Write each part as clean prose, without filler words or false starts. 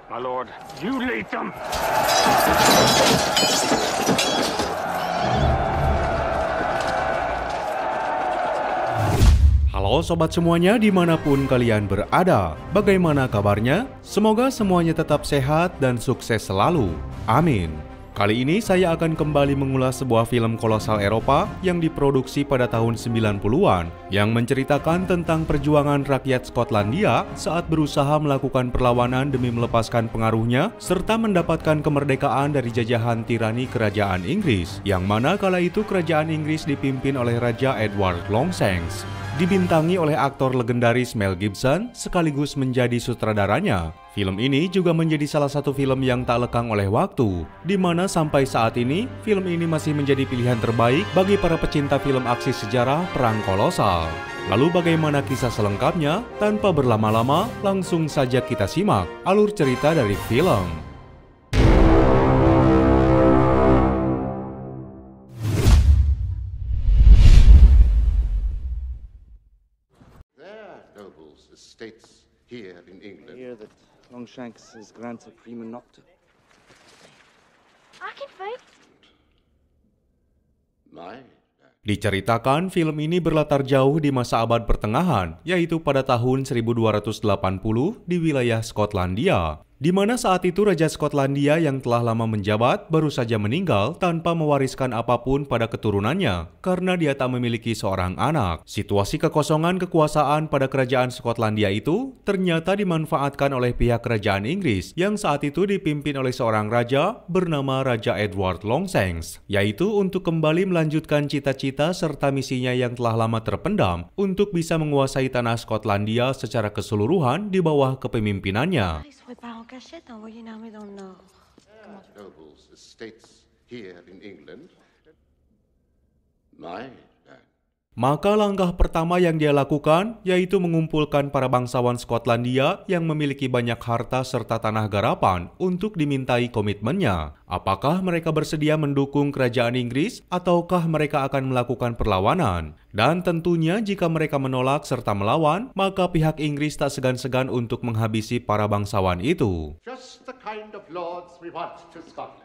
My lord, you lead them! Halo sobat semuanya dimanapun kalian berada, bagaimana kabarnya? Semoga semuanya tetap sehat dan sukses selalu, amin. Kali ini saya akan kembali mengulas sebuah film kolosal Eropa yang diproduksi pada tahun 90-an yang menceritakan tentang perjuangan rakyat Skotlandia saat berusaha melakukan perlawanan demi melepaskan pengaruhnya serta mendapatkan kemerdekaan dari jajahan tirani kerajaan Inggris, yang mana kala itu kerajaan Inggris dipimpin oleh Raja Edward Longshanks. Dibintangi oleh aktor legendaris Mel Gibson sekaligus menjadi sutradaranya. Film ini juga menjadi salah satu film yang tak lekang oleh waktu, di mana sampai saat ini, film ini masih menjadi pilihan terbaik bagi para pecinta film aksi sejarah perang kolosal. Lalu bagaimana kisah selengkapnya? Tanpa berlama-lama, langsung saja kita simak alur cerita dari film. Estates here in England. I hear that Longshanks is granted prima nocte. I can fight. My Diceritakan film ini berlatar jauh di masa abad pertengahan, yaitu pada tahun 1280 di wilayah Skotlandia, di mana saat itu Raja Skotlandia yang telah lama menjabat baru saja meninggal tanpa mewariskan apapun pada keturunannya karena dia tak memiliki seorang anak. Situasi kekosongan kekuasaan pada kerajaan Skotlandia itu ternyata dimanfaatkan oleh pihak kerajaan Inggris yang saat itu dipimpin oleh seorang raja bernama Raja Edward Longshanks, yaitu untuk kembali melanjutkan cita-cita serta misinya yang telah lama terpendam untuk bisa menguasai tanah Skotlandia secara keseluruhan di bawah kepemimpinannya. nobles estates here in England. My Maka langkah pertama yang dia lakukan yaitu mengumpulkan para bangsawan Skotlandia yang memiliki banyak harta serta tanah garapan untuk dimintai komitmennya. Apakah mereka bersedia mendukung kerajaan Inggris ataukah mereka akan melakukan perlawanan? Dan tentunya jika mereka menolak serta melawan, maka pihak Inggris tak segan-segan untuk menghabisi para bangsawan itu. just the kind of lords we want to Scotland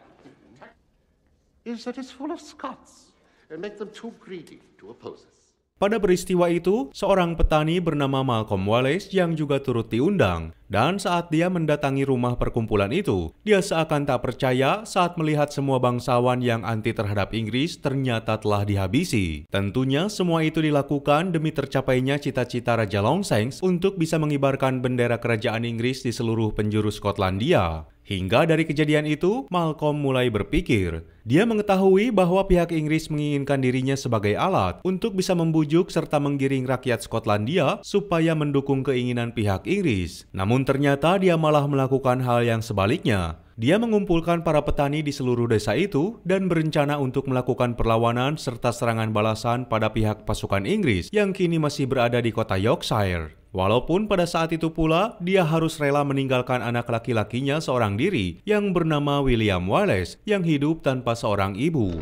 is that it's full of Scots and make them too greedy to oppose us. Pada peristiwa itu, seorang petani bernama Malcolm Wallace yang juga turut diundang. Dan saat dia mendatangi rumah perkumpulan itu, dia seakan tak percaya saat melihat semua bangsawan yang anti terhadap Inggris ternyata telah dihabisi. Tentunya semua itu dilakukan demi tercapainya cita-cita Raja Longshanks untuk bisa mengibarkan bendera kerajaan Inggris di seluruh penjuru Skotlandia. Hingga dari kejadian itu, Malcolm mulai berpikir. Dia mengetahui bahwa pihak Inggris menginginkan dirinya sebagai alat untuk bisa membujuk serta menggiring rakyat Skotlandia supaya mendukung keinginan pihak Inggris. Namun ternyata dia malah melakukan hal yang sebaliknya. Dia mengumpulkan para petani di seluruh desa itu dan berencana untuk melakukan perlawanan serta serangan balasan pada pihak pasukan Inggris yang kini masih berada di kota Yorkshire. Walaupun pada saat itu pula, dia harus rela meninggalkan anak laki-lakinya seorang diri yang bernama William Wallace yang hidup tanpa seorang ibu.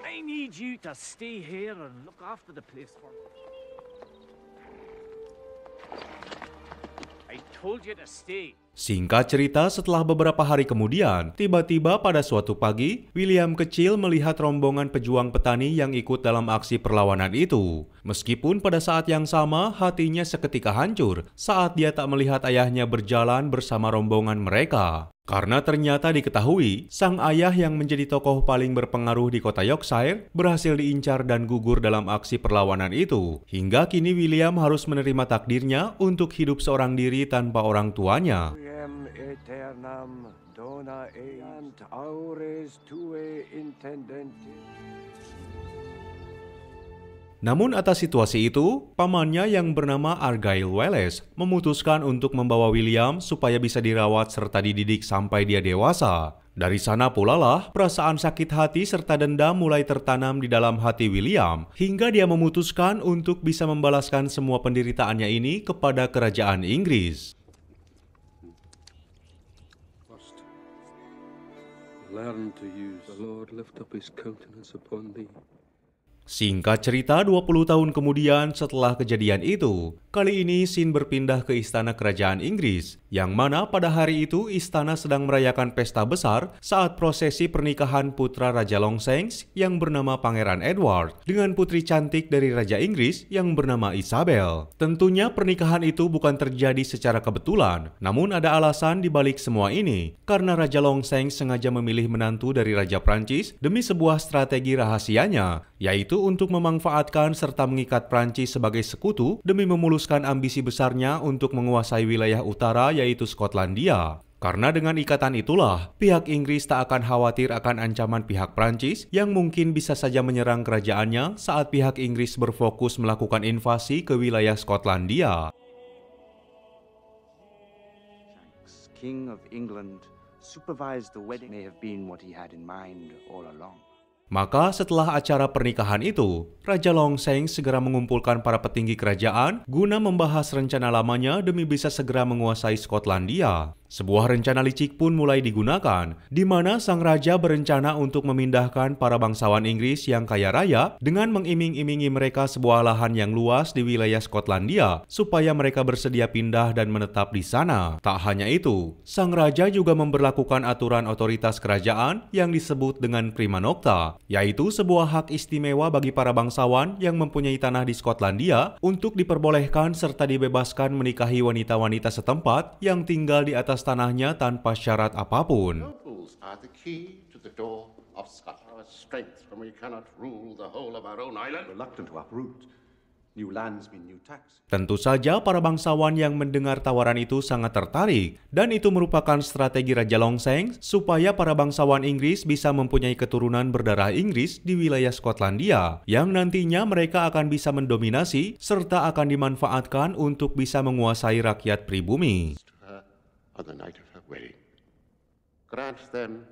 I need you to stay here and look after the place for me. I told you to stay. Singkat cerita, setelah beberapa hari kemudian, tiba-tiba pada suatu pagi, William kecil melihat rombongan pejuang petani yang ikut dalam aksi perlawanan itu. Meskipun pada saat yang sama, hatinya seketika hancur saat dia tak melihat ayahnya berjalan bersama rombongan mereka. Karena ternyata diketahui, sang ayah yang menjadi tokoh paling berpengaruh di kota Yorkshire berhasil diincar dan gugur dalam aksi perlawanan itu. Hingga kini William harus menerima takdirnya untuk hidup seorang diri tanpa orang tuanya. Aeternam dona eant aures tue intendenti. Namun atas situasi itu, pamannya yang bernama Argyle Wallace memutuskan untuk membawa William supaya bisa dirawat serta dididik sampai dia dewasa. Dari sana pula lah, perasaan sakit hati serta dendam mulai tertanam di dalam hati William, hingga dia memutuskan untuk bisa membalaskan semua penderitaannya ini kepada kerajaan Inggris. Learn to use the Lord lift up his countenance upon thee. Singkat cerita, 20 tahun kemudian setelah kejadian itu, Kali ini scene berpindah ke istana kerajaan Inggris, yang mana pada hari itu istana sedang merayakan pesta besar saat prosesi pernikahan putra Raja Longshanks yang bernama Pangeran Edward dengan putri cantik dari Raja Inggris yang bernama Isabel. Tentunya pernikahan itu bukan terjadi secara kebetulan, namun ada alasan di balik semua ini, karena Raja Longshanks sengaja memilih menantu dari Raja Prancis demi sebuah strategi rahasianya, yaitu untuk memanfaatkan serta mengikat Prancis sebagai sekutu demi memuluskan ambisi besarnya untuk menguasai wilayah utara yaitu Skotlandia. Karena dengan ikatan itulah, pihak Inggris tak akan khawatir akan ancaman pihak Prancis yang mungkin bisa saja menyerang kerajaannya saat pihak Inggris berfokus melakukan invasi ke wilayah Skotlandia. King of England supervised the wedding may have been what he had in mind all along. Maka setelah acara pernikahan itu, Raja Longshanks segera mengumpulkan para petinggi kerajaan guna membahas rencana lamanya demi bisa segera menguasai Skotlandia. Sebuah rencana licik pun mulai digunakan, di mana sang raja berencana untuk memindahkan para bangsawan Inggris yang kaya raya dengan mengiming-imingi mereka sebuah lahan yang luas di wilayah Skotlandia supaya mereka bersedia pindah dan menetap di sana. Tak hanya itu, sang raja juga memberlakukan aturan otoritas kerajaan yang disebut dengan prima nocta, yaitu sebuah hak istimewa bagi para bangsawan yang mempunyai tanah di Skotlandia untuk diperbolehkan serta dibebaskan menikahi wanita-wanita setempat yang tinggal di atas tanahnya tanpa syarat apapun. Nobles are the key to the door of Scotland. Our strength when we cannot rule the whole of our own island. Reluctant to uproot. New lands mean new tax. Tentu saja para bangsawan yang mendengar tawaran itu sangat tertarik, dan itu merupakan strategi Raja Longshanks supaya para bangsawan Inggris bisa mempunyai keturunan berdarah Inggris di wilayah Skotlandia, yang nantinya mereka akan bisa mendominasi serta akan dimanfaatkan untuk bisa menguasai rakyat pribumi. On the night of her wedding. Grant them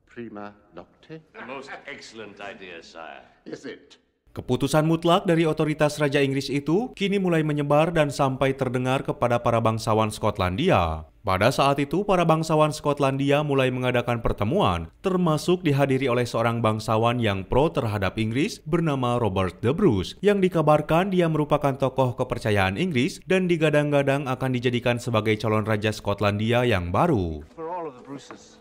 prima nocte. A most excellent idea, sire. Is it? Keputusan mutlak dari otoritas Raja Inggris itu kini mulai menyebar dan sampai terdengar kepada para bangsawan Skotlandia. Pada saat itu, para bangsawan Skotlandia mulai mengadakan pertemuan, termasuk dihadiri oleh seorang bangsawan yang pro terhadap Inggris bernama Robert the Bruce, yang dikabarkan dia merupakan tokoh kepercayaan Inggris dan digadang-gadang akan dijadikan sebagai calon Raja Skotlandia yang baru. For all of the Bruces,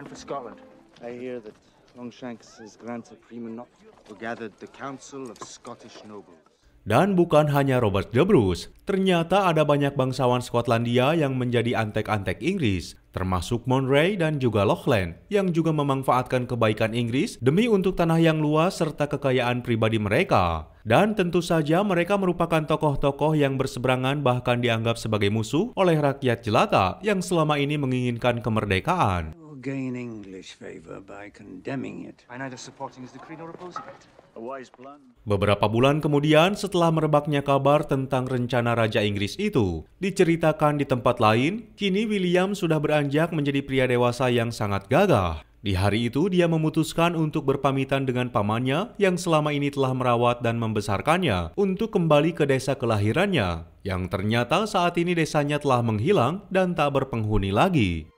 and for Scotland, I hear that Longshanks has granted prima nocte to gather the council of Scottish nobles. Dan bukan hanya Robert the Bruce, ternyata ada banyak bangsawan Skotlandia yang menjadi antek-antek Inggris, termasuk Moray dan juga Lachlan, yang juga memanfaatkan kebaikan Inggris demi untuk tanah yang luas serta kekayaan pribadi mereka. Dan tentu saja mereka merupakan tokoh-tokoh yang berseberangan bahkan dianggap sebagai musuh oleh rakyat jelata yang selama ini menginginkan kemerdekaan. Gain English favor by condemning it. By neither supporting his decree nor opposing it. A wise plan. Beberapa bulan kemudian setelah merebaknya kabar tentang rencana Raja Inggris itu, diceritakan di tempat lain, kini William sudah beranjak menjadi pria dewasa yang sangat gagah. Di hari itu dia memutuskan untuk berpamitan dengan pamannya yang selama ini telah merawat dan membesarkannya untuk kembali ke desa kelahirannya, yang ternyata saat ini desanya telah menghilang dan tak berpenghuni lagi.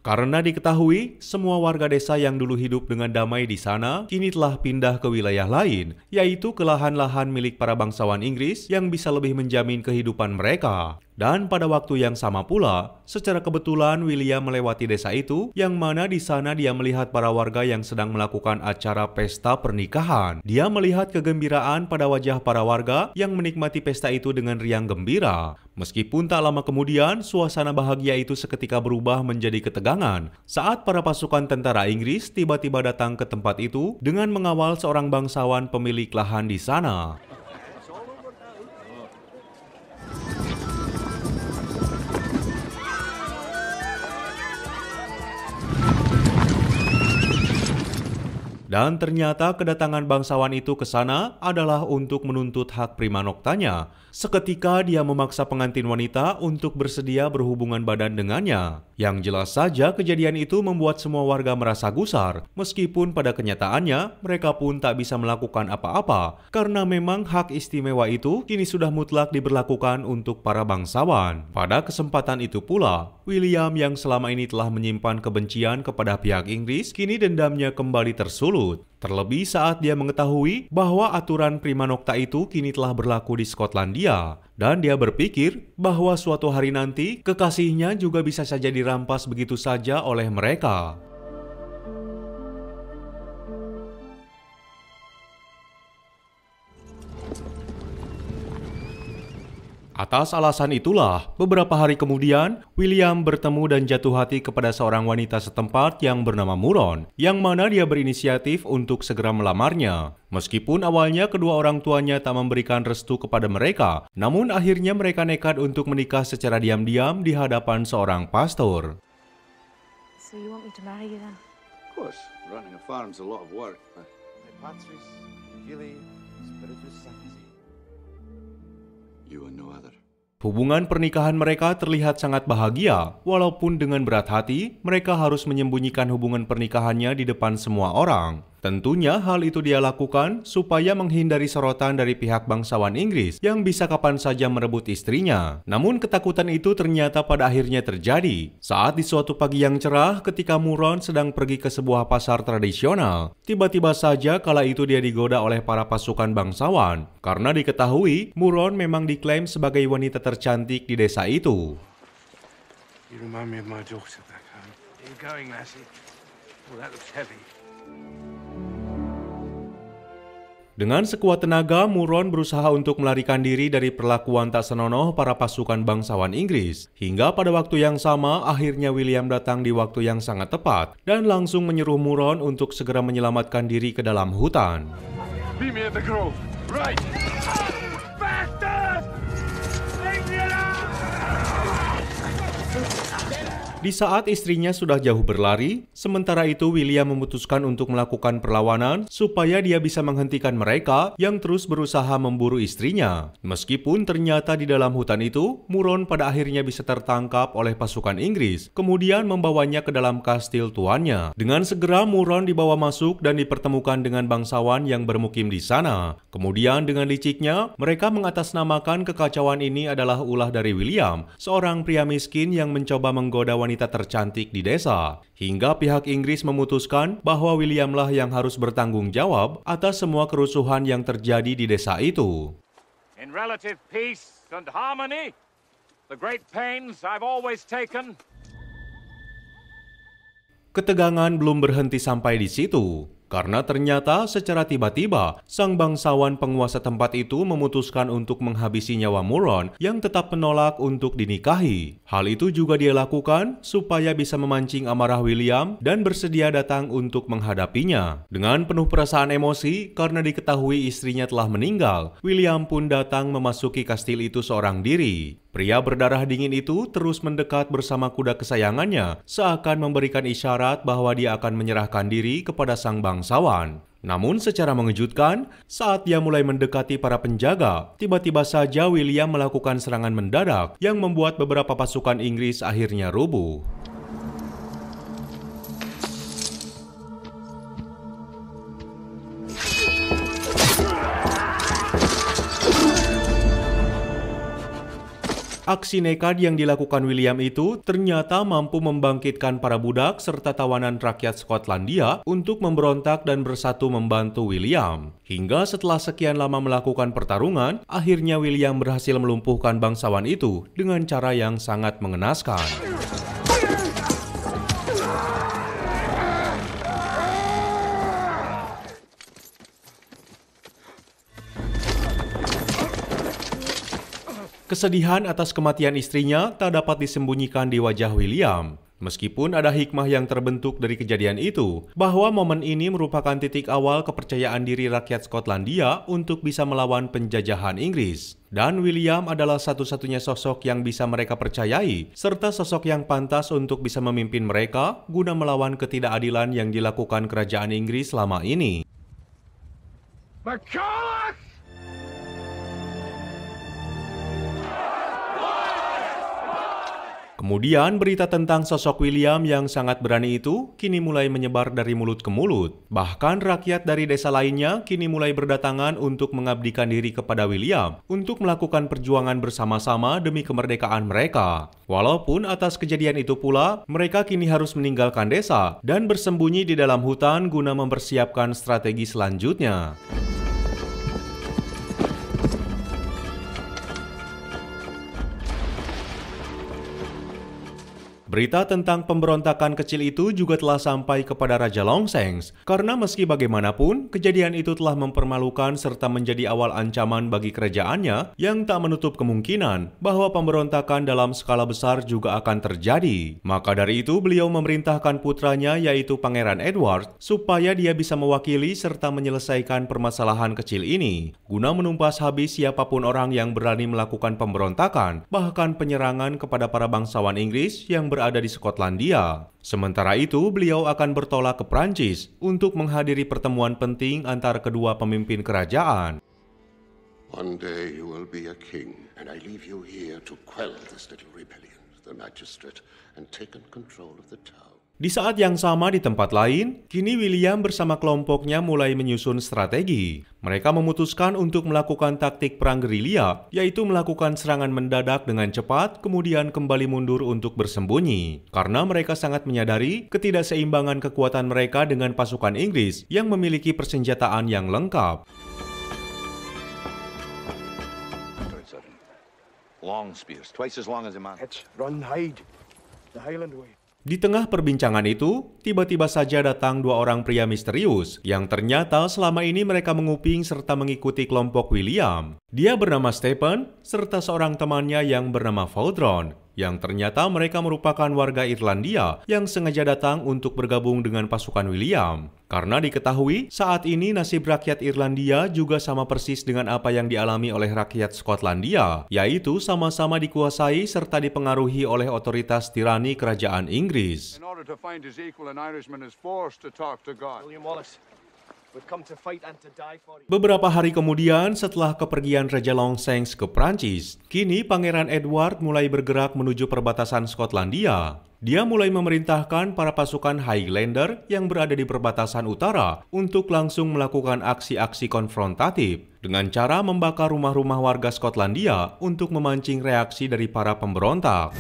Karena diketahui, semua warga desa yang dulu hidup dengan damai di sana kini telah pindah ke wilayah lain, yaitu ke lahan-lahan milik para bangsawan Inggris yang bisa lebih menjamin kehidupan mereka. Dan pada waktu yang sama pula, secara kebetulan William melewati desa itu, yang mana di sana dia melihat para warga yang sedang melakukan acara pesta pernikahan. Dia melihat kegembiraan pada wajah para warga yang menikmati pesta itu dengan riang gembira. Meskipun tak lama kemudian, suasana bahagia itu seketika berubah menjadi ketegangan saat para pasukan tentara Inggris tiba-tiba datang ke tempat itu dengan mengawal seorang bangsawan pemilik lahan di sana. Dan ternyata kedatangan bangsawan itu ke sana adalah untuk menuntut hak prima noctanya. Seketika dia memaksa pengantin wanita untuk bersedia berhubungan badan dengannya. Yang jelas saja kejadian itu membuat semua warga merasa gusar, meskipun pada kenyataannya mereka pun tak bisa melakukan apa-apa, karena memang hak istimewa itu kini sudah mutlak diberlakukan untuk para bangsawan. Pada kesempatan itu pula, William yang selama ini telah menyimpan kebencian kepada pihak Inggris, kini dendamnya kembali tersulut. tersebut. Terlebih saat dia mengetahui bahwa aturan prima nocta itu kini telah berlaku di Skotlandia. Dan dia berpikir bahwa suatu hari nanti kekasihnya juga bisa saja dirampas begitu saja oleh mereka. Atas alasan itulah, beberapa hari kemudian, William bertemu dan jatuh hati kepada seorang wanita setempat yang bernama Muron, yang mana dia berinisiatif untuk segera melamarnya. Meskipun awalnya kedua orang tuanya tak memberikan restu kepada mereka, namun akhirnya mereka nekat untuk menikah secara diam-diam di hadapan seorang pastor. So you want me to marry you then? Of course, running a farm's a lot of work, but... Patris, Filii, Spiritus Sancti. You and no other. Hubungan pernikahan mereka terlihat sangat bahagia, walaupun dengan berat hati, mereka harus menyembunyikan hubungan pernikahannya di depan semua orang. Tentunya hal itu dia lakukan supaya menghindari sorotan dari pihak bangsawan Inggris yang bisa kapan saja merebut istrinya. Namun ketakutan itu ternyata pada akhirnya terjadi. Saat di suatu pagi yang cerah ketika Muron sedang pergi ke sebuah pasar tradisional, tiba-tiba saja kala itu dia digoda oleh para pasukan bangsawan. Karena diketahui Muron memang diklaim sebagai wanita tercantik di desa itu. You remind me of my daughter back home. Are you going, lassie? Well, that looks heavy. Dengan sekuat tenaga, Muron berusaha untuk melarikan diri dari perlakuan tak senonoh para pasukan bangsawan Inggris. Hingga pada waktu yang sama, akhirnya William datang di waktu yang sangat tepat dan langsung menyuruh Muron untuk segera menyelamatkan diri ke dalam hutan. Meet me at the grove. Right. Bastard! Leave me alone! Di saat istrinya sudah jauh berlari, sementara itu William memutuskan untuk melakukan perlawanan supaya dia bisa menghentikan mereka yang terus berusaha memburu istrinya. Meskipun ternyata di dalam hutan itu, Muron pada akhirnya bisa tertangkap oleh pasukan Inggris, kemudian membawanya ke dalam kastil tuannya. Dengan segera Muron dibawa masuk dan dipertemukan dengan bangsawan yang bermukim di sana. Kemudian dengan liciknya, mereka mengatasnamakan kekacauan ini adalah ulah dari William, seorang pria miskin yang mencoba menggoda wanita tercantik di desa, hingga pihak Inggris memutuskan bahwa Williamlah yang harus bertanggung jawab atas semua kerusuhan yang terjadi di desa itu. In relative peace and harmony, the great pains I've always taken. Ketegangan belum berhenti sampai di situ. Karena ternyata secara tiba-tiba, sang bangsawan penguasa tempat itu memutuskan untuk menghabisi nyawa Muron yang tetap menolak untuk dinikahi. Hal itu juga dia lakukan supaya bisa memancing amarah William dan bersedia datang untuk menghadapinya. Dengan penuh perasaan emosi karena diketahui istrinya telah meninggal, William pun datang memasuki kastil itu seorang diri. Pria berdarah dingin itu terus mendekat bersama kuda kesayangannya, seakan memberikan isyarat bahwa dia akan menyerahkan diri kepada sang bangsawan. Namun secara mengejutkan, saat dia mulai mendekati para penjaga, tiba-tiba saja William melakukan serangan mendadak yang membuat beberapa pasukan Inggris akhirnya rubuh. Aksi nekat yang dilakukan William itu ternyata mampu membangkitkan para budak serta tawanan rakyat Skotlandia untuk memberontak dan bersatu membantu William. Hingga setelah sekian lama melakukan pertarungan, akhirnya William berhasil melumpuhkan bangsawan itu dengan cara yang sangat mengenaskan. Kesedihan atas kematian istrinya tak dapat disembunyikan di wajah William. Meskipun ada hikmah yang terbentuk dari kejadian itu, bahwa momen ini merupakan titik awal kepercayaan diri rakyat Skotlandia untuk bisa melawan penjajahan Inggris. Dan William adalah satu-satunya sosok yang bisa mereka percayai, serta sosok yang pantas untuk bisa memimpin mereka guna melawan ketidakadilan yang dilakukan kerajaan Inggris selama ini. Kemudian berita tentang sosok William yang sangat berani itu kini mulai menyebar dari mulut ke mulut. Bahkan rakyat dari desa lainnya kini mulai berdatangan untuk mengabdikan diri kepada William untuk melakukan perjuangan bersama-sama demi kemerdekaan mereka. Walaupun atas kejadian itu pula, mereka kini harus meninggalkan desa dan bersembunyi di dalam hutan guna mempersiapkan strategi selanjutnya. Berita tentang pemberontakan kecil itu juga telah sampai kepada Raja Longshanks, karena meski bagaimanapun, kejadian itu telah mempermalukan serta menjadi awal ancaman bagi kerajaannya yang tak menutup kemungkinan bahwa pemberontakan dalam skala besar juga akan terjadi. Maka dari itu, beliau memerintahkan putranya yaitu Pangeran Edward supaya dia bisa mewakili serta menyelesaikan permasalahan kecil ini, guna menumpas habis siapapun orang yang berani melakukan pemberontakan, bahkan penyerangan kepada para bangsawan Inggris yang berada di Skotlandia. Sementara itu, beliau akan bertolak ke Prancis untuk menghadiri pertemuan penting antara kedua pemimpin kerajaan. One day you will be a king, and I leave you here to quell this little rebellion, the magistrate, and take control of the town. Di saat yang sama di tempat lain, kini William bersama kelompoknya mulai menyusun strategi. Mereka memutuskan untuk melakukan taktik perang gerilya, yaitu melakukan serangan mendadak dengan cepat, kemudian kembali mundur untuk bersembunyi. Karena mereka sangat menyadari ketidakseimbangan kekuatan mereka dengan pasukan Inggris yang memiliki persenjataan yang lengkap. Long spears, twice as long as a man. Let's run hide. The Highland way. Di tengah perbincangan itu, tiba-tiba saja datang dua orang pria misterius yang ternyata selama ini mereka menguping serta mengikuti kelompok William. Dia bernama Stephen serta seorang temannya yang bernama Vaudron, yang ternyata mereka merupakan warga Irlandia yang sengaja datang untuk bergabung dengan pasukan William. Karena diketahui saat ini nasib rakyat Irlandia juga sama persis dengan apa yang dialami oleh rakyat Skotlandia, yaitu sama-sama dikuasai serta dipengaruhi oleh otoritas tirani kerajaan Inggris. In order to find his equal, an Irishman is forced to talk to God. William Wallace. Beberapa hari kemudian setelah kepergian Raja Longshanks ke Prancis, kini Pangeran Edward mulai bergerak menuju perbatasan Skotlandia. Dia mulai memerintahkan para pasukan Highlander yang berada di perbatasan utara untuk langsung melakukan aksi-aksi konfrontatif dengan cara membakar rumah-rumah warga Skotlandia untuk memancing reaksi dari para pemberontak.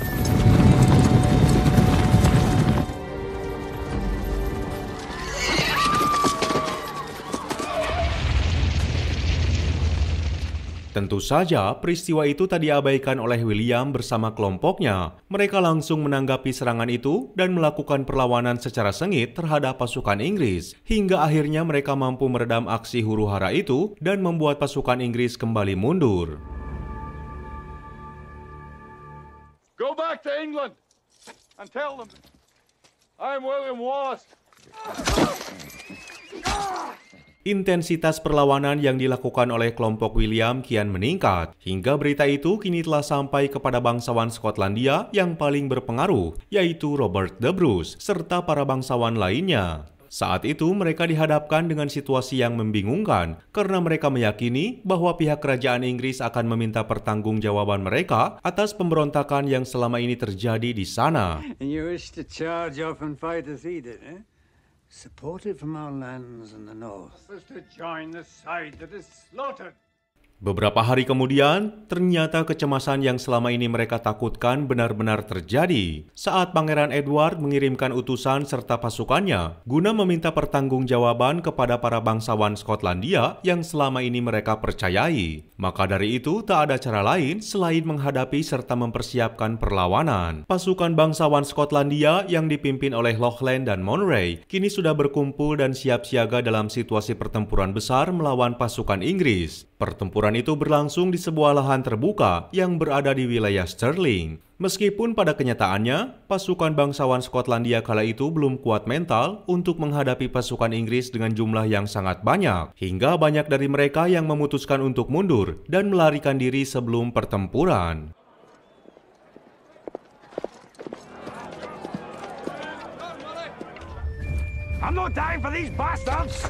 Tentu saja, peristiwa itu tak diabaikan oleh William bersama kelompoknya. Mereka langsung menanggapi serangan itu dan melakukan perlawanan secara sengit terhadap pasukan Inggris. Hingga akhirnya mereka mampu meredam aksi huru-hara itu dan membuat pasukan Inggris kembali mundur. Go back to England and tell them I'm William Wallace. Intensitas perlawanan yang dilakukan oleh kelompok William kian meningkat, hingga berita itu kini telah sampai kepada bangsawan Skotlandia yang paling berpengaruh, yaitu Robert the Bruce, serta para bangsawan lainnya. Saat itu mereka dihadapkan dengan situasi yang membingungkan, karena mereka meyakini bahwa pihak kerajaan Inggris akan meminta pertanggungjawaban mereka atas pemberontakan yang selama ini terjadi di sana. Supported from our lands in the north. To join the side that is slaughtered. Beberapa hari kemudian, ternyata kecemasan yang selama ini mereka takutkan benar-benar terjadi saat Pangeran Edward mengirimkan utusan serta pasukannya guna meminta pertanggungjawaban kepada para bangsawan Skotlandia yang selama ini mereka percayai. Maka dari itu, tak ada cara lain selain menghadapi serta mempersiapkan perlawanan. Pasukan bangsawan Skotlandia yang dipimpin oleh Lachlan dan Monroe kini sudah berkumpul dan siap siaga dalam situasi pertempuran besar melawan pasukan Inggris. Pertempuran itu berlangsung di sebuah lahan terbuka yang berada di wilayah Stirling. Meskipun pada kenyataannya, pasukan bangsawan Skotlandia kala itu belum kuat mental untuk menghadapi pasukan Inggris dengan jumlah yang sangat banyak, hingga banyak dari mereka yang memutuskan untuk mundur dan melarikan diri sebelum pertempuran. I'm not dying for these bastards!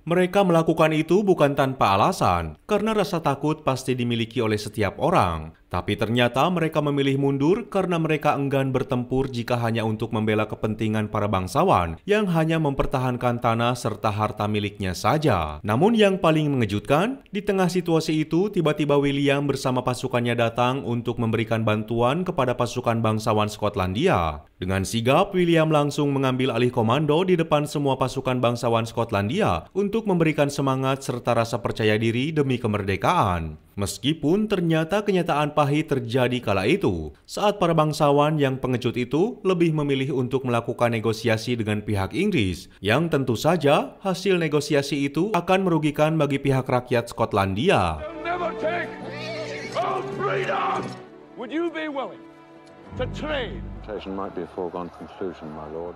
Mereka melakukan itu bukan tanpa alasan, karena rasa takut pasti dimiliki oleh setiap orang. Tapi ternyata mereka memilih mundur karena mereka enggan bertempur jika hanya untuk membela kepentingan para bangsawan yang hanya mempertahankan tanah serta harta miliknya saja. Namun yang paling mengejutkan, di tengah situasi itu tiba-tiba William bersama pasukannya datang untuk memberikan bantuan kepada pasukan bangsawan Skotlandia. Dengan sigap, William langsung mengambil alih komando di depan semua pasukan bangsawan Skotlandia untuk memberikan semangat serta rasa percaya diri demi kemerdekaan. Meskipun ternyata kenyataan pahit terjadi kala itu, saat para bangsawan yang pengecut itu lebih memilih untuk melakukan negosiasi dengan pihak Inggris, yang tentu saja hasil negosiasi itu akan merugikan bagi pihak rakyat Skotlandia. Would you be willing to trade? Might be a foregone conclusion, my lord.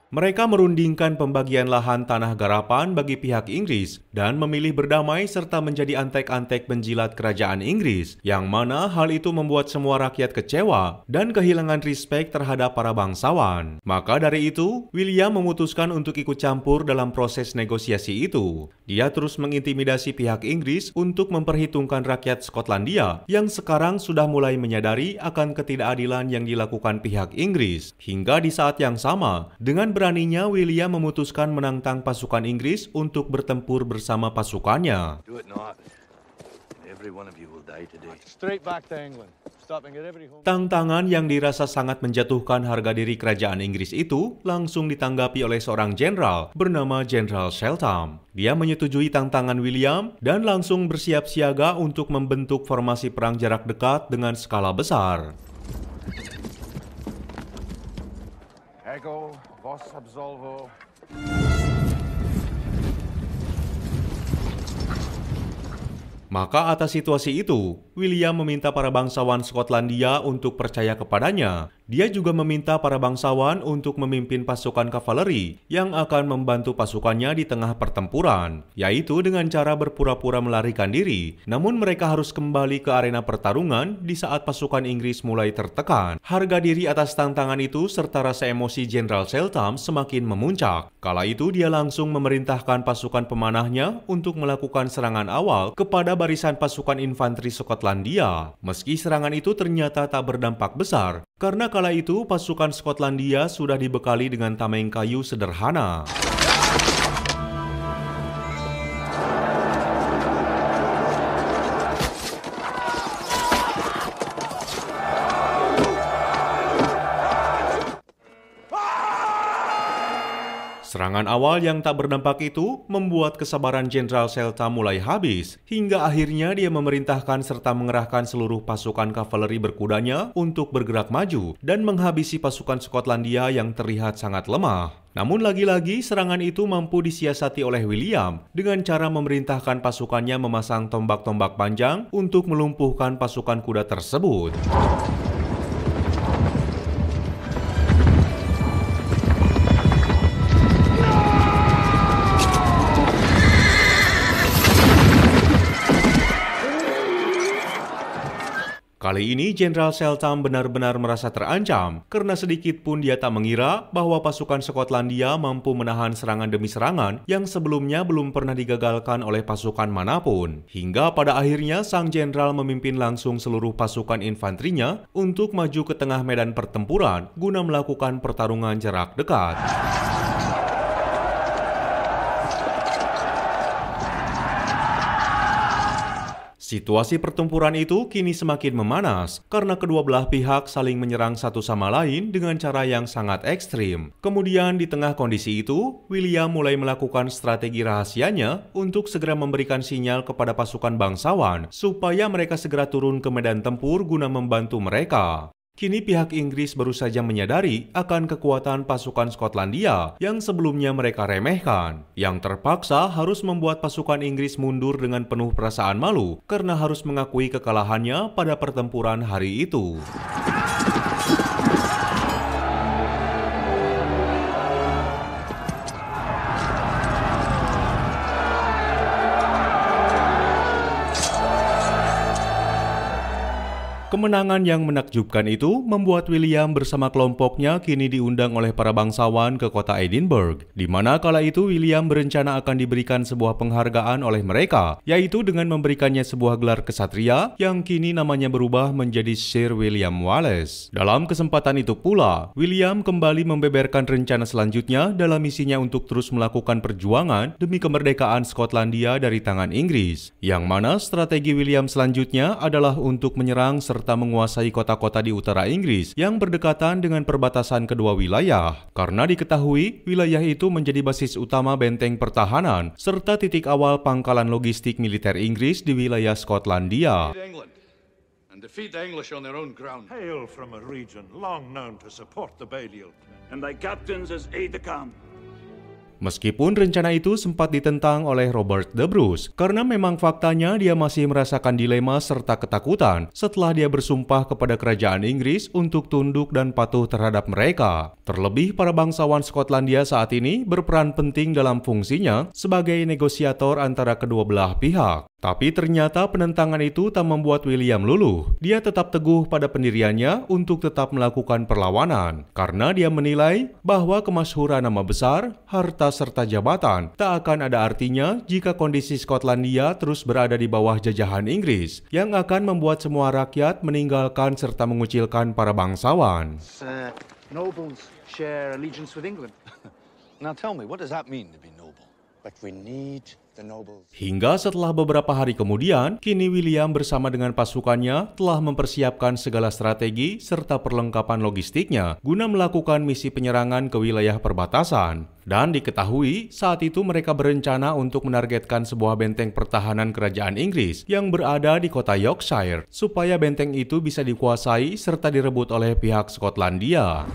Mereka merundingkan pembagian lahan tanah garapan bagi pihak Inggris dan memilih berdamai serta menjadi antek-antek penjilat kerajaan Inggris, yang mana hal itu membuat semua rakyat kecewa dan kehilangan respek terhadap para bangsawan. Maka dari itu, William memutuskan untuk ikut campur dalam proses negosiasi itu. Dia terus mengintimidasi pihak Inggris untuk memperhitungkan rakyat Skotlandia yang sekarang sudah mulai menyadari akan ketidakadilan yang dilakukan pihak Inggris. Hingga di saat yang sama, dengan beraninya William memutuskan menantang pasukan Inggris untuk bertempur bersama pasukannya. Tantangan yang dirasa sangat menjatuhkan harga diri kerajaan Inggris itu langsung ditanggapi oleh seorang jenderal bernama Jenderal Sheltham. Dia menyetujui tantangan William dan langsung bersiap siaga untuk membentuk formasi perang jarak dekat dengan skala besar. Ego vos absolvo. Maka atas situasi itu, William meminta para bangsawan Skotlandia untuk percaya kepadanya. Dia juga meminta para bangsawan untuk memimpin pasukan kavaleri yang akan membantu pasukannya di tengah pertempuran, yaitu dengan cara berpura-pura melarikan diri. Namun mereka harus kembali ke arena pertarungan di saat pasukan Inggris mulai tertekan. Harga diri atas tantangan itu serta rasa emosi Jenderal Sheltham semakin memuncak. Kala itu dia langsung memerintahkan pasukan pemanahnya untuk melakukan serangan awal kepada barisan pasukan infanteri Skotlandia. Meski serangan itu ternyata tak berdampak besar, karena kala itu pasukan Skotlandia sudah dibekali dengan tameng kayu sederhana. Serangan awal yang tak berdampak itu membuat kesabaran Jenderal Sheltham mulai habis, hingga akhirnya dia memerintahkan serta mengerahkan seluruh pasukan kavaleri berkudanya untuk bergerak maju dan menghabisi pasukan Skotlandia yang terlihat sangat lemah. Namun lagi-lagi serangan itu mampu disiasati oleh William dengan cara memerintahkan pasukannya memasang tombak-tombak panjang untuk melumpuhkan pasukan kuda tersebut. Kali ini Jenderal Sheltham benar-benar merasa terancam karena sedikit pun dia tak mengira bahwa pasukan Skotlandia mampu menahan serangan demi serangan yang sebelumnya belum pernah digagalkan oleh pasukan manapun. Hingga pada akhirnya sang jenderal memimpin langsung seluruh pasukan infanterinya untuk maju ke tengah medan pertempuran guna melakukan pertarungan jarak dekat. Situasi pertempuran itu kini semakin memanas karena kedua belah pihak saling menyerang satu sama lain dengan cara yang sangat ekstrim. Kemudian di tengah kondisi itu, William mulai melakukan strategi rahasianya untuk segera memberikan sinyal kepada pasukan bangsawan supaya mereka segera turun ke medan tempur guna membantu mereka. Kini pihak Inggris baru saja menyadari akan kekuatan pasukan Skotlandia yang sebelumnya mereka remehkan, yang terpaksa harus membuat pasukan Inggris mundur dengan penuh perasaan malu karena harus mengakui kekalahannya pada pertempuran hari itu. Kemenangan yang menakjubkan itu membuat William bersama kelompoknya kini diundang oleh para bangsawan ke kota Edinburgh, di mana kala itu William berencana akan diberikan sebuah penghargaan oleh mereka, yaitu dengan memberikannya sebuah gelar kesatria yang kini namanya berubah menjadi Sir William Wallace. Dalam kesempatan itu pula, William kembali membeberkan rencana selanjutnya dalam misinya untuk terus melakukan perjuangan demi kemerdekaan Skotlandia dari tangan Inggris, yang mana strategi William selanjutnya adalah untuk menyerang serta menguasai kota-kota di utara Inggris yang berdekatan dengan perbatasan kedua wilayah, karena diketahui wilayah itu menjadi basis utama benteng pertahanan serta titik awal pangkalan logistik militer Inggris di wilayah Skotlandia. Hail from a region long known to support the Balliol and thy captains as aide-de-camp. Meskipun rencana itu sempat ditentang oleh Robert the Bruce, karena memang faktanya dia masih merasakan dilema serta ketakutan setelah dia bersumpah kepada kerajaan Inggris untuk tunduk dan patuh terhadap mereka. Terlebih para bangsawan Skotlandia saat ini berperan penting dalam fungsinya sebagai negosiator antara kedua belah pihak. Tapi ternyata penentangan itu tak membuat William luluh. Dia tetap teguh pada pendiriannya untuk tetap melakukan perlawanan, karena dia menilai bahwa kemasyhuran nama besar, harta serta jabatan tak akan ada artinya jika kondisi Skotlandia terus berada di bawah jajahan Inggris yang akan membuat semua rakyat meninggalkan serta mengucilkan para bangsawan. Nobles share allegiance with England. Now tell me, what does that mean to be noble? But we need the nobles. Hingga setelah beberapa hari kemudian, kini William bersama dengan pasukannya telah mempersiapkan segala strategi serta perlengkapan logistiknya guna melakukan misi penyerangan ke wilayah perbatasan. Dan diketahui saat itu mereka berencana untuk menargetkan sebuah benteng pertahanan kerajaan Inggris yang berada di kota Yorkshire, supaya benteng itu bisa dikuasai serta direbut oleh pihak Skotlandia.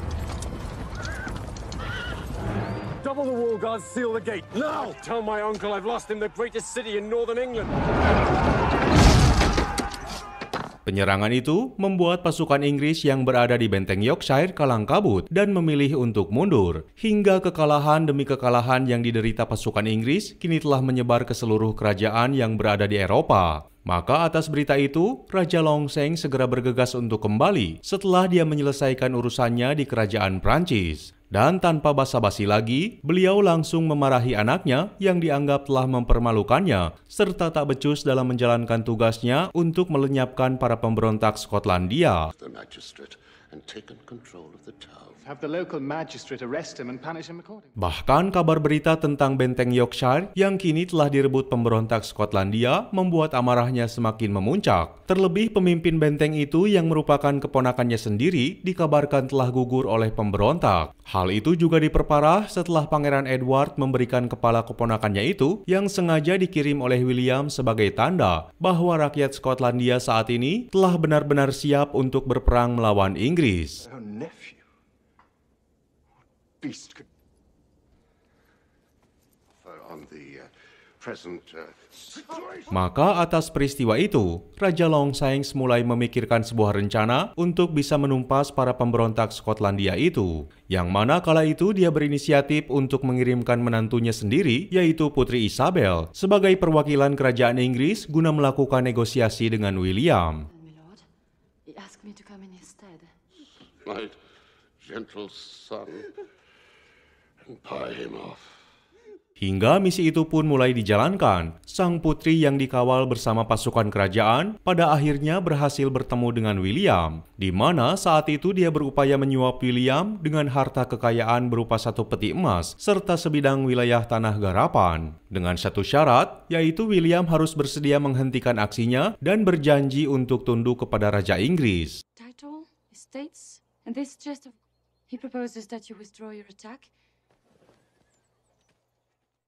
Double the wall guards, seal the gate. Now! Tell my uncle I've lost him the greatest city in northern England. Penyerangan itu membuat pasukan Inggris yang berada di benteng Yorkshire kalang kabut dan memilih untuk mundur. Hingga kekalahan demi kekalahan yang diderita pasukan Inggris kini telah menyebar ke seluruh kerajaan yang berada di Eropa. Maka atas berita itu, Raja Longseng segera bergegas untuk kembali setelah dia menyelesaikan urusannya di kerajaan Prancis. Dan tanpa basa-basi lagi, beliau langsung memarahi anaknya yang dianggap telah mempermalukannya, serta tak becus dalam menjalankan tugasnya untuk melenyapkan para pemberontak Skotlandia. Have the local magistrate arrest him and punish him accordingly. Bahkan kabar berita tentang benteng Yorkshire yang kini telah direbut pemberontak Skotlandia membuat amarahnya semakin memuncak. Terlebih pemimpin benteng itu yang merupakan keponakannya sendiri dikabarkan telah gugur oleh pemberontak. Hal itu juga diperparah setelah Pangeran Edward memberikan kepala keponakannya itu yang sengaja dikirim oleh William sebagai tanda bahwa rakyat Skotlandia saat ini telah benar-benar siap untuk berperang melawan Inggris. Oh, nephew. Beast could... On the present situation. Maka atas peristiwa itu, Raja Longseng mulai memikirkan sebuah rencana untuk bisa menumpas para pemberontak Skotlandia itu, yang mana kala itu dia berinisiatif untuk mengirimkan menantunya sendiri, yaitu Putri Isabel, sebagai perwakilan kerajaan Inggris guna melakukan negosiasi dengan William. My gentle son, and buy him off. Hingga misi itu pun mulai dijalankan. Sang putri yang dikawal bersama pasukan kerajaan pada akhirnya berhasil bertemu dengan William, di mana saat itu dia berupaya menyuap William dengan harta kekayaan berupa 1 peti emas serta sebidang wilayah tanah garapan. Dengan satu syarat, yaitu William harus bersedia menghentikan aksinya dan berjanji untuk tunduk kepada Raja Inggris. Title, estates, and this just he proposes that you withdraw your attack.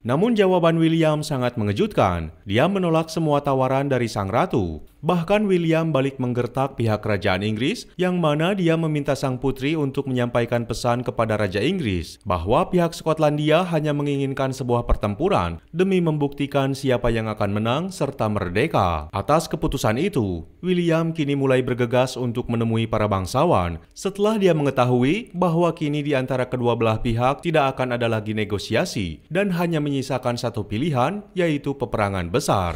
Namun jawaban William sangat mengejutkan. Dia menolak semua tawaran dari sang ratu. Bahkan William balik menggertak pihak kerajaan Inggris yang mana dia meminta sang putri untuk menyampaikan pesan kepada Raja Inggris bahwa pihak Skotlandia hanya menginginkan sebuah pertempuran demi membuktikan siapa yang akan menang serta merdeka. Atas keputusan itu, William kini mulai bergegas untuk menemui para bangsawan setelah dia mengetahui bahwa kini di antara kedua belah pihak tidak akan ada lagi negosiasi dan hanya menyisakan satu pilihan, yaitu peperangan besar.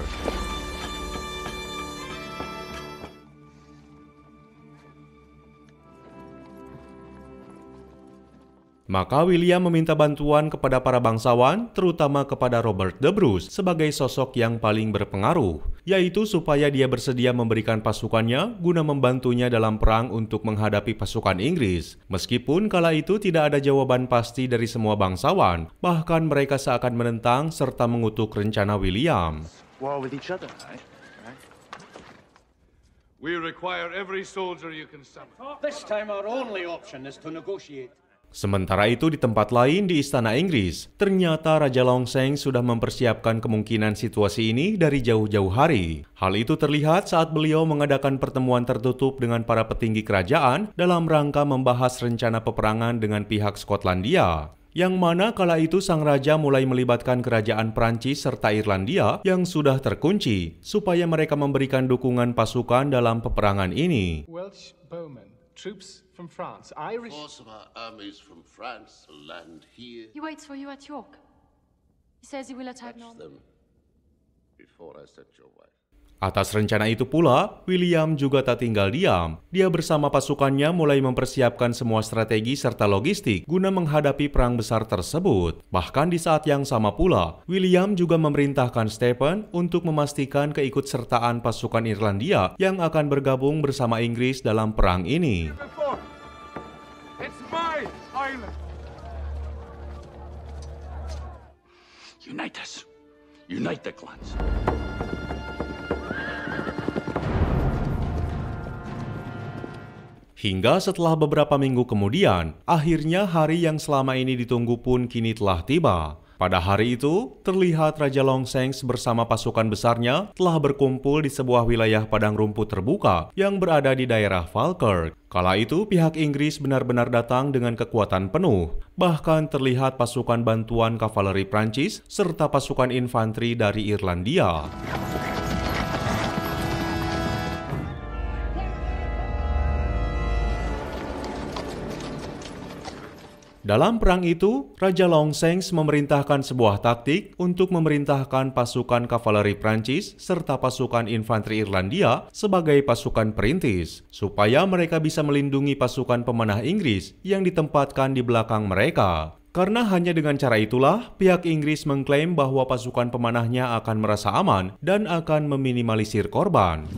Maka William meminta bantuan kepada para bangsawan, terutama kepada Robert the Bruce sebagai sosok yang paling berpengaruh, yaitu supaya dia bersedia memberikan pasukannya guna membantunya dalam perang untuk menghadapi pasukan Inggris. Meskipun kala itu tidak ada jawaban pasti dari semua bangsawan, bahkan mereka seakan menentang serta mengutuk rencana William. War with each other, right? We require every soldier you can summon. This time our only option is to negotiate. Sementara itu di tempat lain di Istana Inggris, ternyata Raja Longseng sudah mempersiapkan kemungkinan situasi ini dari jauh-jauh hari. Hal itu terlihat saat beliau mengadakan pertemuan tertutup dengan para petinggi kerajaan dalam rangka membahas rencana peperangan dengan pihak Skotlandia. Yang mana kala itu sang raja mulai melibatkan kerajaan Prancis serta Irlandia yang sudah terkunci supaya mereka memberikan dukungan pasukan dalam peperangan ini. Welsh bowmen, troops from France, Irish. Force of our armies from France will land here. He waits for you at York. He says he will attack Normandy. Before I set your wife. Atas rencana itu pula, William juga tak tinggal diam. Dia bersama pasukannya mulai mempersiapkan semua strategi serta logistik guna menghadapi perang besar tersebut. Bahkan di saat yang sama pula, William juga memerintahkan Stephen untuk memastikan keikutsertaan pasukan Irlandia yang akan bergabung bersama Inggris dalam perang ini. It's my island. Unite us. Unite the clans. Hingga setelah beberapa minggu kemudian, akhirnya hari yang selama ini ditunggu pun kini telah tiba. Pada hari itu, terlihat Raja Longseng bersama pasukan besarnya telah berkumpul di sebuah wilayah padang rumput terbuka yang berada di daerah Falkirk. Kala itu, pihak Inggris benar-benar datang dengan kekuatan penuh. Bahkan terlihat pasukan bantuan kavaleri Prancis serta pasukan infanteri dari Irlandia. Dalam perang itu, Raja Longseng memerintahkan sebuah taktik untuk memerintahkan pasukan kavaleri Prancis serta pasukan infanteri Irlandia sebagai pasukan perintis, supaya mereka bisa melindungi pasukan pemanah Inggris yang ditempatkan di belakang mereka. Karena hanya dengan cara itulah, pihak Inggris mengklaim bahwa pasukan pemanahnya akan merasa aman dan akan meminimalisir korban.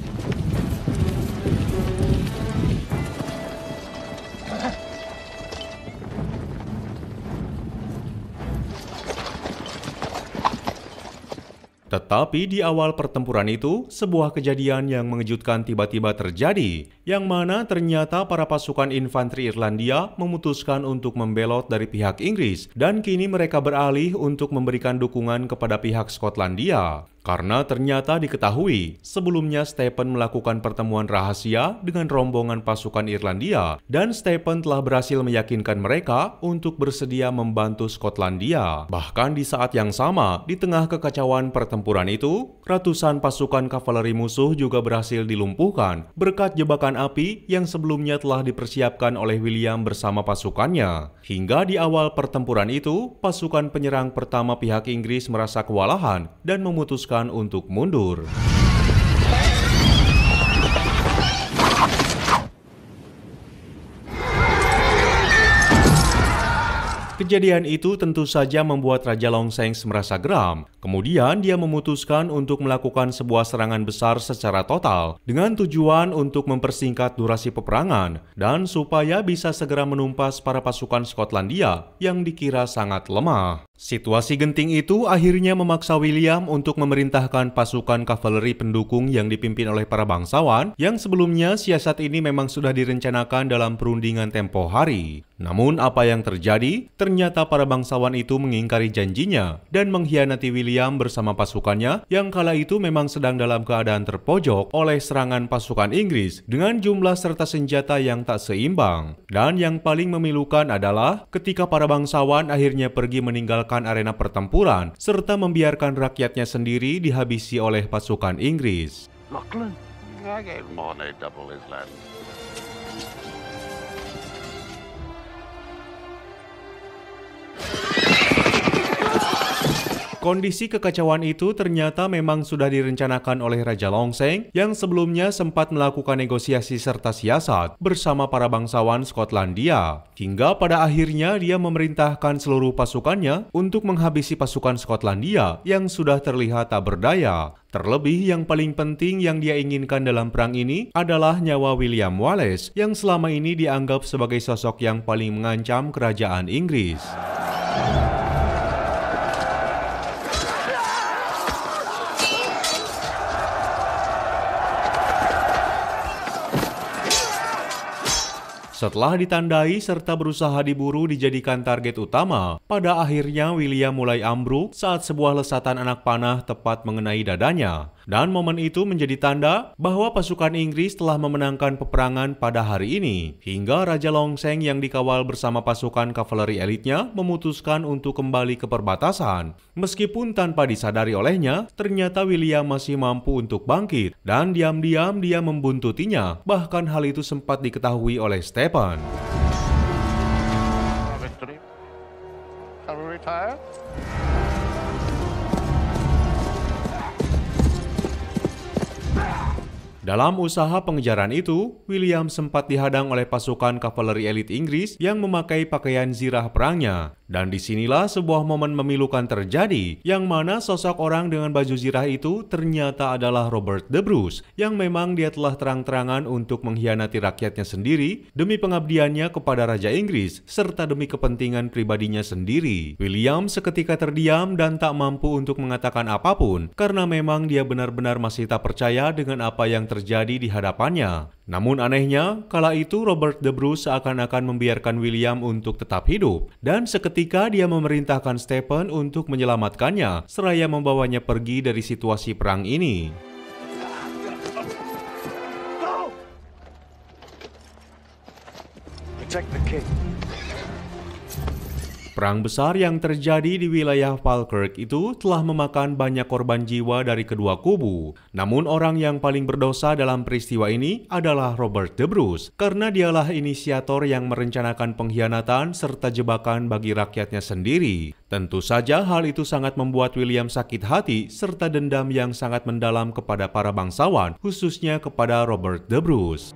Tetapi di awal pertempuran itu, sebuah kejadian yang mengejutkan tiba-tiba terjadi, yang mana ternyata para pasukan infanteri Irlandia memutuskan untuk membelot dari pihak Inggris, dan kini mereka beralih untuk memberikan dukungan kepada pihak Skotlandia. Karena ternyata diketahui, sebelumnya Stephen melakukan pertemuan rahasia dengan rombongan pasukan Irlandia, dan Stephen telah berhasil meyakinkan mereka untuk bersedia membantu Skotlandia. Bahkan di saat yang sama, di tengah kekacauan pertempuran itu, ratusan pasukan kavaleri musuh juga berhasil dilumpuhkan berkat jebakan api yang sebelumnya telah dipersiapkan oleh William bersama pasukannya. Hingga di awal pertempuran itu, pasukan penyerang pertama pihak Inggris merasa kewalahan dan memutuskan untuk mundur. Kejadian itu tentu saja membuat Raja Longseng merasa geram. Kemudian dia memutuskan untuk melakukan sebuah serangan besar secara total dengan tujuan untuk mempersingkat durasi peperangan dan supaya bisa segera menumpas para pasukan Skotlandia yang dikira sangat lemah. Situasi genting itu akhirnya memaksa William untuk memerintahkan pasukan kavaleri pendukung yang dipimpin oleh para bangsawan yang sebelumnya siasat ini memang sudah direncanakan dalam perundingan tempo hari. Namun apa yang terjadi? Ternyata para bangsawan itu mengingkari janjinya dan mengkhianati William bersama pasukannya yang kala itu memang sedang dalam keadaan terpojok oleh serangan pasukan Inggris dengan jumlah serta senjata yang tak seimbang. Dan yang paling memilukan adalah ketika para bangsawan akhirnya pergi meninggalkan arena pertempuran serta membiarkan rakyatnya sendiri dihabisi oleh pasukan Inggris. Lachlan, I gave Mornay double his land. Kondisi kekacauan itu ternyata memang sudah direncanakan oleh Raja Longseng yang sebelumnya sempat melakukan negosiasi serta siasat bersama para bangsawan Skotlandia. Hingga pada akhirnya dia memerintahkan seluruh pasukannya untuk menghabisi pasukan Skotlandia yang sudah terlihat tak berdaya. Terlebih yang paling penting yang dia inginkan dalam perang ini adalah nyawa William Wallace yang selama ini dianggap sebagai sosok yang paling mengancam kerajaan Inggris. Setelah ditandai serta berusaha diburu dijadikan target utama, pada akhirnya William mulai ambruk saat sebuah lesatan anak panah tepat mengenai dadanya. Dan momen itu menjadi tanda bahwa pasukan Inggris telah memenangkan peperangan pada hari ini. Hingga Raja Longseng yang dikawal bersama pasukan kavaleri elitnya memutuskan untuk kembali ke perbatasan. Meskipun tanpa disadari olehnya, ternyata William masih mampu untuk bangkit. Dan diam-diam dia membuntutinya. Bahkan hal itu sempat diketahui oleh Stephen. Victory. Shall we retire? Dalam usaha pengejaran itu, William sempat dihadang oleh pasukan kavaleri elit Inggris yang memakai pakaian zirah perangnya. Dan disinilah sebuah momen memilukan terjadi, yang mana sosok orang dengan baju zirah itu ternyata adalah Robert the Bruce, yang memang dia telah terang-terangan untuk mengkhianati rakyatnya sendiri demi pengabdiannya kepada Raja Inggris, serta demi kepentingan pribadinya sendiri. William seketika terdiam dan tak mampu untuk mengatakan apapun, karena memang dia benar-benar masih tak percaya dengan apa yang terjadi di hadapannya. Namun anehnya, kala itu Robert the Bruce seakan-akan membiarkan William untuk tetap hidup, dan seketika dia memerintahkan Stephen untuk menyelamatkannya, seraya membawanya pergi dari situasi perang ini. Protect the king. Perang besar yang terjadi di wilayah Falkirk itu telah memakan banyak korban jiwa dari kedua kubu. Namun orang yang paling berdosa dalam peristiwa ini adalah Robert the Bruce, karena dialah inisiator yang merencanakan pengkhianatan serta jebakan bagi rakyatnya sendiri. Tentu saja hal itu sangat membuat William sakit hati serta dendam yang sangat mendalam kepada para bangsawan, khususnya kepada Robert the Bruce.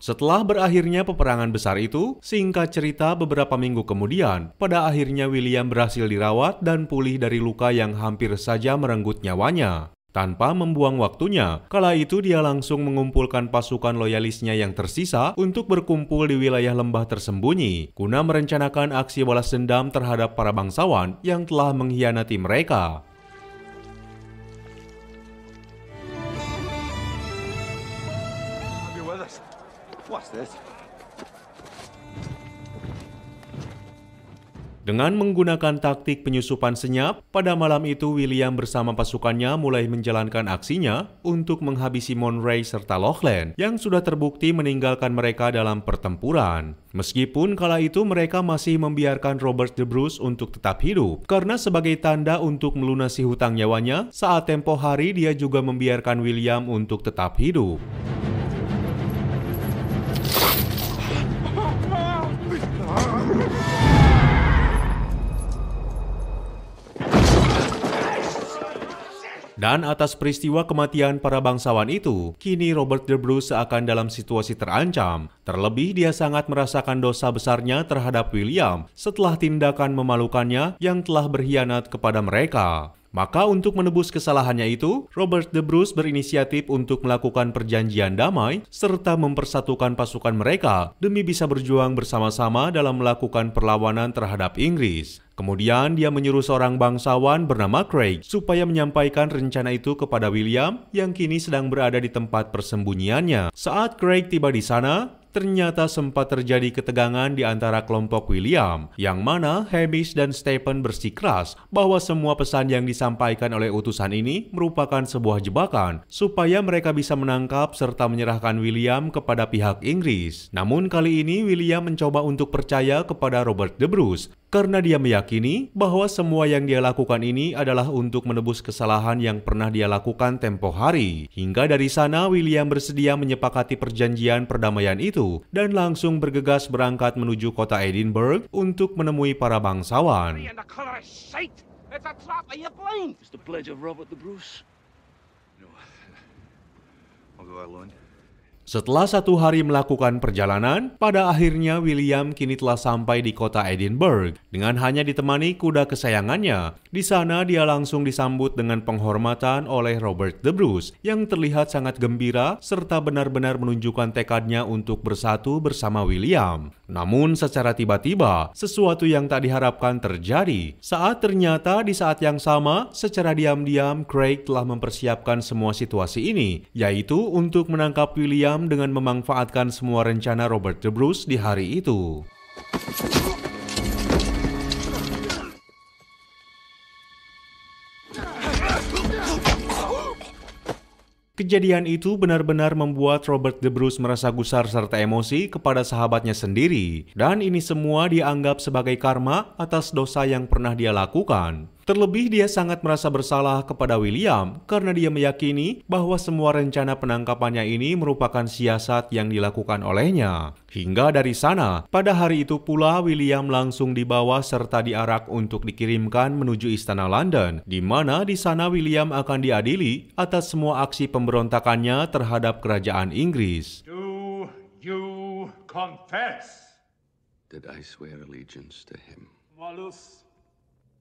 Setelah berakhirnya peperangan besar itu, singkat cerita beberapa minggu kemudian, pada akhirnya William berhasil dirawat dan pulih dari luka yang hampir saja merenggut nyawanya. Tanpa membuang waktunya, kala itu dia langsung mengumpulkan pasukan loyalisnya yang tersisa untuk berkumpul di wilayah lembah tersembunyi, guna merencanakan aksi balas dendam terhadap para bangsawan yang telah mengkhianati mereka. What's this? Dengan menggunakan taktik penyusupan senyap, pada malam itu William bersama pasukannya mulai menjalankan aksinya untuk menghabisi Moray serta Lochlann yang sudah terbukti meninggalkan mereka dalam pertempuran. Meskipun kala itu mereka masih membiarkan Robert the Bruce untuk tetap hidup, karena sebagai tanda untuk melunasi hutang nyawanya, saat tempo hari dia juga membiarkan William untuk tetap hidup. Dan atas peristiwa kematian para bangsawan itu, kini Robert the Bruce seakan dalam situasi terancam. Terlebih dia sangat merasakan dosa besarnya terhadap William setelah tindakan memalukannya yang telah berkhianat kepada mereka. Maka untuk menebus kesalahannya itu, Robert the Bruce berinisiatif untuk melakukan perjanjian damai serta mempersatukan pasukan mereka demi bisa berjuang bersama-sama dalam melakukan perlawanan terhadap Inggris. Kemudian dia menyuruh seorang bangsawan bernama Craig supaya menyampaikan rencana itu kepada William yang kini sedang berada di tempat persembunyiannya. Saat Craig tiba di sana, ternyata sempat terjadi ketegangan di antara kelompok William, yang mana Hamish dan Stephen bersikeras bahwa semua pesan yang disampaikan oleh utusan ini merupakan sebuah jebakan supaya mereka bisa menangkap serta menyerahkan William kepada pihak Inggris. Namun kali ini William mencoba untuk percaya kepada Robert the Bruce karena dia meyakini bahwa semua yang dia lakukan ini adalah untuk menebus kesalahan yang pernah dia lakukan tempo hari. Hingga dari sana William bersedia menyepakati perjanjian perdamaian itu dan langsung bergegas berangkat menuju kota Edinburgh untuk menemui para bangsawan. It's the pledge of Robert the Bruce. I'll go alone. Setelah 1 hari melakukan perjalanan, pada akhirnya William kini telah sampai di kota Edinburgh dengan hanya ditemani kuda kesayangannya. Di sana dia langsung disambut dengan penghormatan oleh Robert the Bruce yang terlihat sangat gembira serta benar-benar menunjukkan tekadnya untuk bersatu bersama William. Namun secara tiba-tiba, sesuatu yang tak diharapkan terjadi saat ternyata di saat yang sama secara diam-diam Craig telah mempersiapkan semua situasi ini, yaitu untuk menangkap William dengan memanfaatkan semua rencana Robert the Bruce di hari itu. Kejadian itu benar-benar membuat Robert the Bruce merasa gusar serta emosi kepada sahabatnya sendiri, dan ini semua dianggap sebagai karma atas dosa yang pernah dia lakukan. Terlebih dia sangat merasa bersalah kepada William karena dia meyakini bahwa semua rencana penangkapannya ini merupakan siasat yang dilakukan olehnya. Hingga dari sana, pada hari itu pula William langsung dibawa serta diarak untuk dikirimkan menuju istana London, di mana di sana William akan diadili atas semua aksi pemberontakannya terhadap kerajaan Inggris. Do you confess? Did I swear allegiance to him? Walus,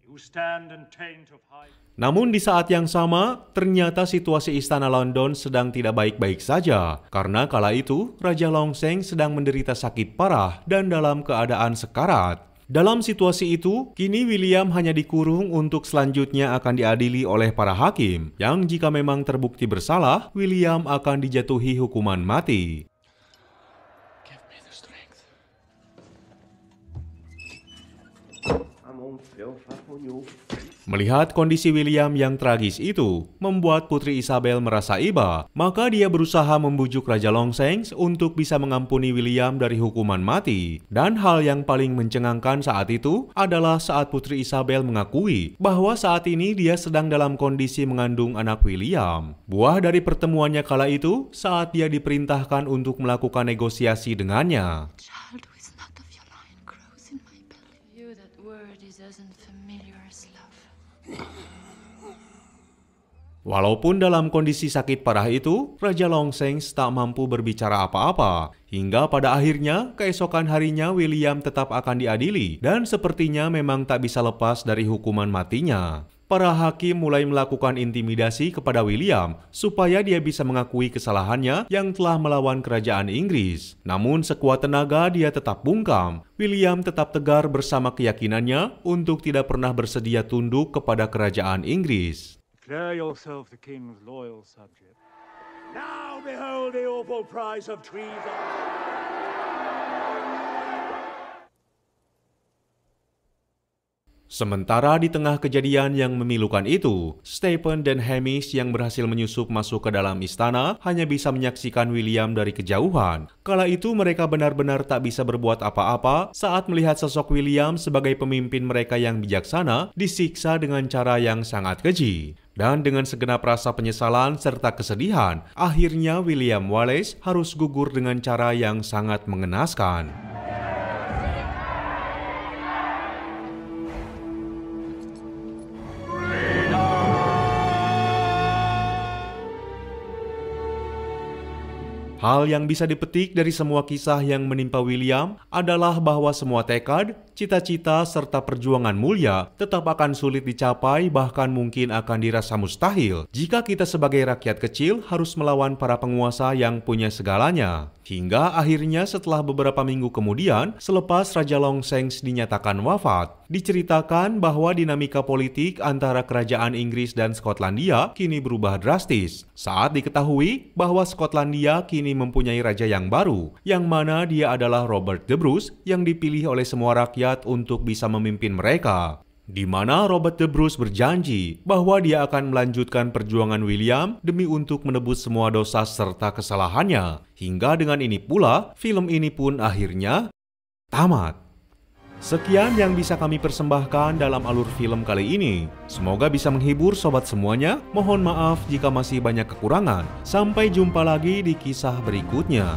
you stand in taint of high... Namun di saat yang sama, ternyata situasi istana London sedang tidak baik-baik saja. Karena kala itu, Raja Longseng sedang menderita sakit parah dan dalam keadaan sekarat. Dalam situasi itu, kini William hanya dikurung untuk selanjutnya akan diadili oleh para hakim, yang jika memang terbukti bersalah, William akan dijatuhi hukuman mati. Give me the strength. Melihat kondisi William yang tragis itu, membuat Putri Isabel merasa iba, maka dia berusaha membujuk Raja Longseng untuk bisa mengampuni William dari hukuman mati. Dan hal yang paling mencengangkan saat itu adalah saat Putri Isabel mengakui bahwa saat ini dia sedang dalam kondisi mengandung anak William. Buah dari pertemuannya kala itu saat dia diperintahkan untuk melakukan negosiasi dengannya. Walaupun dalam kondisi sakit parah itu, Raja Longseng tak mampu berbicara apa-apa. Hingga pada akhirnya, keesokan harinya William tetap akan diadili dan sepertinya memang tak bisa lepas dari hukuman matinya. Para hakim mulai melakukan intimidasi kepada William supaya dia bisa mengakui kesalahannya yang telah melawan kerajaan Inggris. Namun sekuat tenaga dia tetap bungkam. William tetap tegar bersama keyakinannya untuk tidak pernah bersedia tunduk kepada kerajaan Inggris. Declare yourself the king's loyal subject. Now behold the awful prize of treason. Sementara di tengah kejadian yang memilukan itu, Stephen dan Hamish yang berhasil menyusup masuk ke dalam istana hanya bisa menyaksikan William dari kejauhan. Kala itu mereka benar-benar tak bisa berbuat apa-apa saat melihat sosok William sebagai pemimpin mereka yang bijaksana disiksa dengan cara yang sangat keji. Dan dengan segenap rasa penyesalan serta kesedihan, akhirnya William Wallace harus gugur dengan cara yang sangat mengenaskan. Hal yang bisa dipetik dari semua kisah yang menimpa William adalah bahwa semua tekad, cita-cita, serta perjuangan mulia tetap akan sulit dicapai, bahkan mungkin akan dirasa mustahil jika kita sebagai rakyat kecil harus melawan para penguasa yang punya segalanya. Hingga akhirnya setelah beberapa minggu kemudian, selepas Raja Longseng dinyatakan wafat, diceritakan bahwa dinamika politik antara kerajaan Inggris dan Skotlandia kini berubah drastis. Saat diketahui bahwa Skotlandia kini mempunyai raja yang baru, yang mana dia adalah Robert the Bruce yang dipilih oleh semua rakyat untuk bisa memimpin mereka. Di mana Robert the Bruce berjanji bahwa dia akan melanjutkan perjuangan William demi untuk menebus semua dosa serta kesalahannya. Hingga dengan ini pula, film ini pun akhirnya tamat. Sekian yang bisa kami persembahkan dalam alur film kali ini. Semoga bisa menghibur sobat semuanya. Mohon maaf jika masih banyak kekurangan. Sampai jumpa lagi di kisah berikutnya.